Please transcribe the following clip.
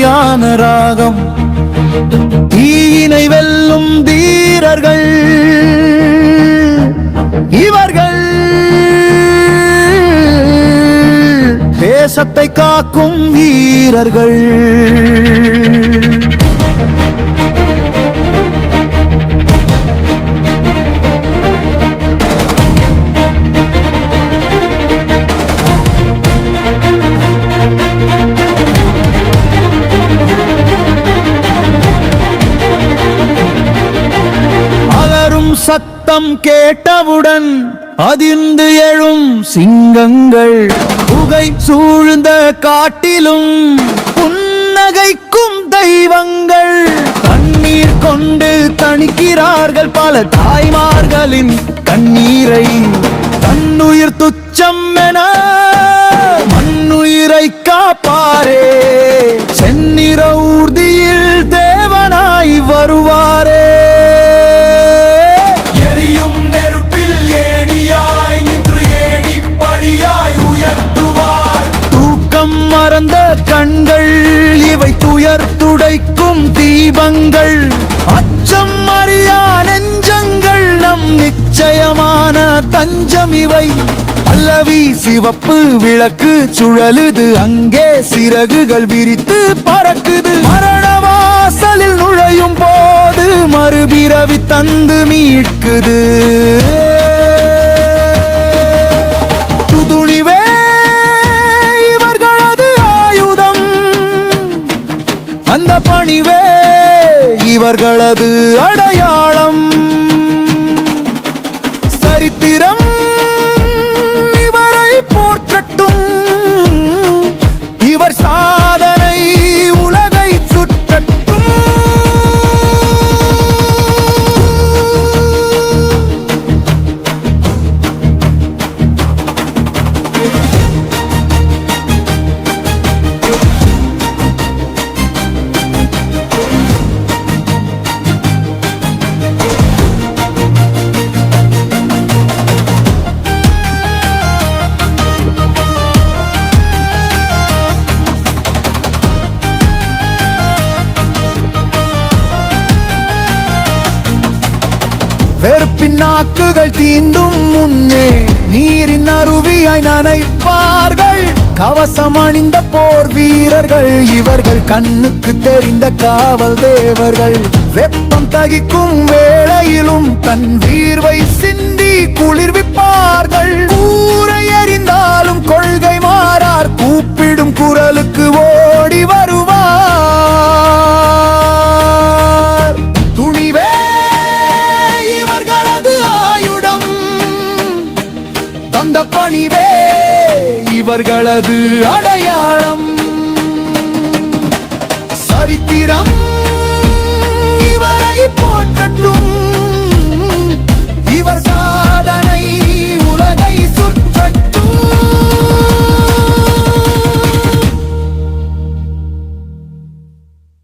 இனிமையான ராகம். தீயினை வெல்லும் தீரர்கள் இவர்கள், தேசத்தை காக்கும் வீரர்கள். சத்தம் கேட்டவுடன் அதிர்ந்து எழும் சிங்கங்கள், புகை சூழ்ந்த காட்டிலும் புன்னகைக்கும் தெய்வங்கள். கண்ணீர் கொண்டு தணிக்கிறார்கள் பல தாய்மார்களின் கண்ணீரை. தன்னுயிர் துச்சம் என மண்ணுயிரை காப்பாரே, செந்நிற ஊர்தியில் தேவனாய் வருவாரே. மறந்த கண்கள் இவை துயர் துடைக்கும் தீபங்கள். அச்சம் அறியா நெஞ்சங்கள் நம் நிச்சயமான தஞ்சம் இவை. பல்லவி சிவப்பு விளக்கு சுழலுது, அங்கே சிறகுகள் விரித்து பறக்குது. மரணவாசலில் நுழையும் போது மறுபிறவி தந்து மீட்குது. அந்த பணிவே இவர்களது அடையாளம். சரித்திரம் இவரை போற்றட்டும், இவர் சாதனை உலகை சுற்றட்டும். வெறுப்பின் நாக்குகள் தீண்டும் முன்னே நீரின் அருவியாய் நனைப்பார்கள். கவசம் அணிந்த போர் வீரர்கள் இவர்கள், கண்ணுக்கு தெரிந்த காவல் தேவர்கள். வெப்பம் தகிக்கும் வேளையிலும் தன் வீர்வை சிந்தி குளிர்விப்பார்கள். ஊரை எறிந்தாலும் கொள்கை மாறார், கூப்பிடும் குரலுக்கு ஓடி வருவார். துணிவே அந்த பணிவே இவர்களது அடையாளம். சரித்திரம் இவரை போற்றட்டும்.